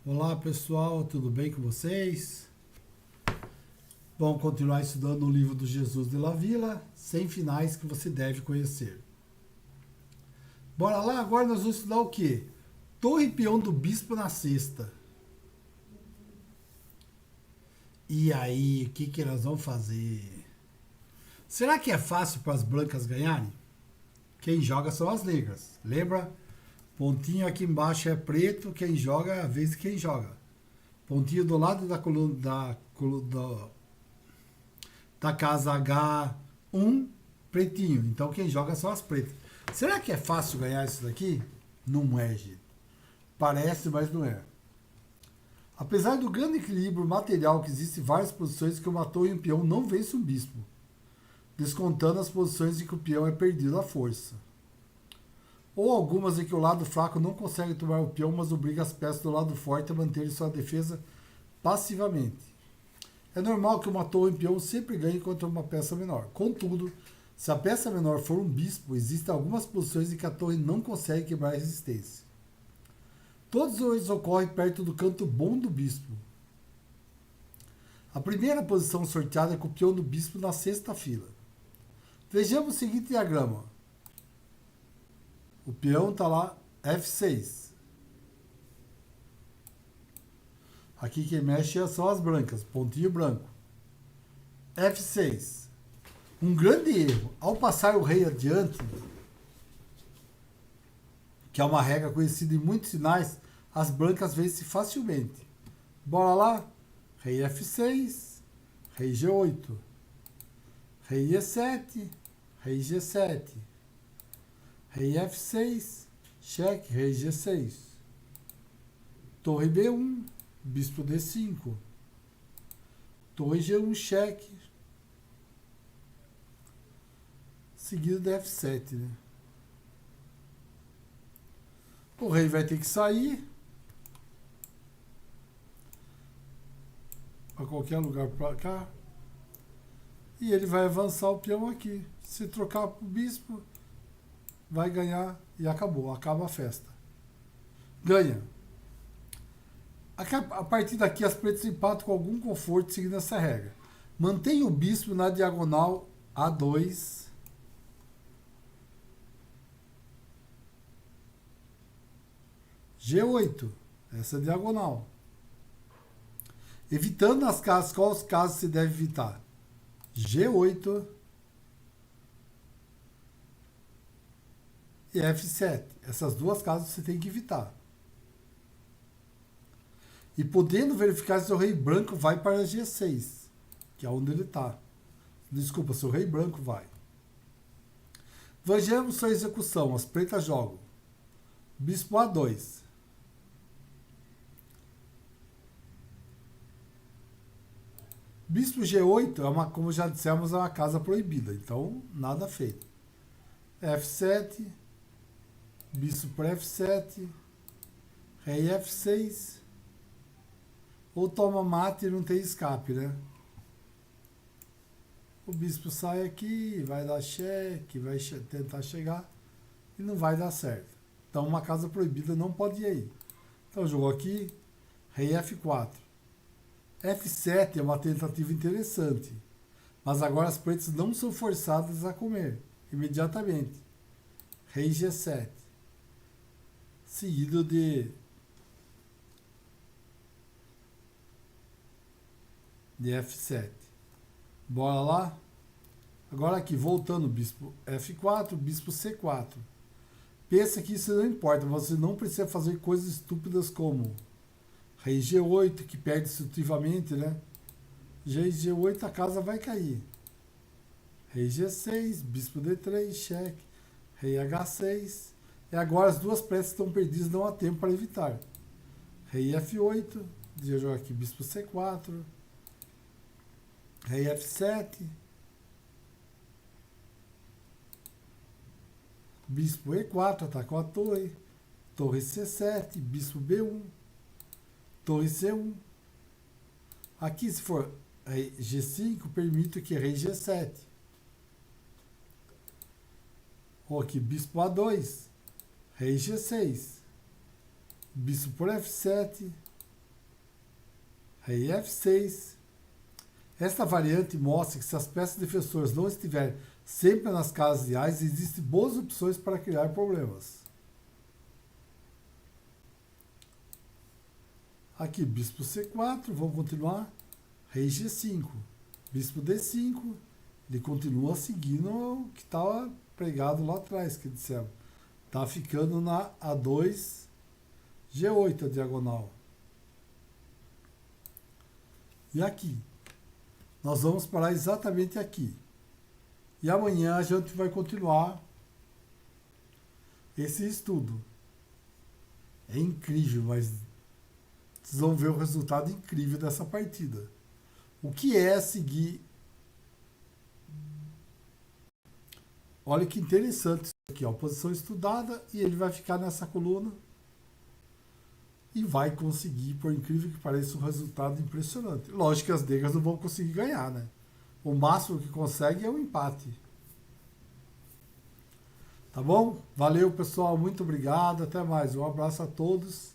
Olá pessoal, tudo bem com vocês? Vamos continuar estudando o livro do Jesus de la Vila, 100 finais que você deve conhecer. Bora lá, agora nós vamos estudar o quê? Torre e peão do bispo na cesta. E aí, o que nós vamos fazer? Será que é fácil para as brancas ganharem? Quem joga são as negras. Lembra? Pontinho aqui embaixo é preto, quem joga é a vez de quem joga. Pontinho do lado da coluna da casa H1, pretinho. Então quem joga são as pretas. Será que é fácil ganhar isso daqui? Não é, gente. Parece, mas não é. Apesar do grande equilíbrio material que existe em várias posições que uma torre e um peão não vence um bispo, descontando as posições em que o peão é perdido à força. Ou algumas em que o lado fraco não consegue tomar o peão, mas obriga as peças do lado forte a manterem sua defesa passivamente. É normal que uma torre e um peão sempre ganhe contra uma peça menor. Contudo, se a peça menor for um bispo, existem algumas posições em que a torre não consegue quebrar a resistência. Todos eles ocorrem perto do canto bom do bispo. A primeira posição sorteada é com o peão do bispo na sexta fila. Vejamos o seguinte diagrama. O peão está lá, F6. Aqui quem mexe são as brancas, pontinho branco. F6. Um grande erro. Ao passar o rei adiante, que é uma regra conhecida em muitos sinais, as brancas vencem facilmente. Bora lá? Rei F6, rei G8, rei E7, rei G7, rei F6, cheque, rei G6, torre B1, bispo D5, torre G1, cheque, seguido da F7, né? O rei vai ter que sair para qualquer lugar para cá e ele vai avançar o peão aqui. Se trocar para o bispo, vai ganhar e acabou, acaba a festa. Ganha. A partir daqui as pretas empatam com algum conforto seguindo essa regra. Mantenha o bispo na diagonal A2. G8, essa é a diagonal. Evitando as casas, quais casos se deve evitar? G8 e F7. Essas duas casas você tem que evitar. E podendo verificar se o rei branco vai para G6, que é onde ele está. Desculpa, se o rei branco vai. Vejamos sua execução. As pretas jogam. Bispo A2. Bispo G8 é uma, como já dissemos, é uma casa proibida. Então, nada feito. F7. Bispo para F7. Rei F6. Ou toma mate e não tem escape, né? O bispo sai aqui, vai dar cheque, vai tentar chegar e não vai dar certo. Então uma casa proibida não pode ir aí. Então jogou aqui, rei F4. F7 é uma tentativa interessante, mas agora as pretas não são forçadas a comer imediatamente. Rei G7. Seguido de F7. Bora lá? Agora aqui, voltando, bispo F4, bispo C4. Pensa que isso não importa, você não precisa fazer coisas estúpidas como rei G8, que perde instrutivamente, né? Rei G8, a casa vai cair. Rei G6, bispo D3, cheque. Rei H6. E agora as duas peças estão perdidas, não há tempo para evitar. Rei F8, eu jogo aqui bispo C4. Rei F7. Bispo E4, atacou a torre. Torre C7, bispo B1. Torre C1. Aqui, se for rei G5, permito que rei G7. Ou aqui, bispo A2. Rei G6. Bispo por F7. Rei F6. Esta variante mostra que se as peças defensoras não estiverem sempre nas casas ideais, existem boas opções para criar problemas. Aqui, bispo C4, vamos continuar. Rei G5, bispo D5, ele continua seguindo o que estava pregado lá atrás, que dissemos. Está ficando na A2, G8 a diagonal. E aqui, nós vamos parar exatamente aqui. E amanhã a gente vai continuar esse estudo. É incrível, mas vocês vão ver o resultado incrível dessa partida. O que é seguir... Olha que interessante isso aqui, ó, posição estudada, e ele vai ficar nessa coluna e vai conseguir, por incrível que pareça, um resultado impressionante. Lógico que as negras não vão conseguir ganhar, né? O máximo que consegue é um empate. Tá bom? Valeu, pessoal. Muito obrigado. Até mais. Um abraço a todos.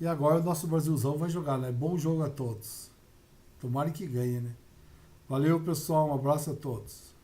E agora o nosso Brasilzão vai jogar, né? Bom jogo a todos. Tomara que ganhe, né? Valeu, pessoal. Um abraço a todos.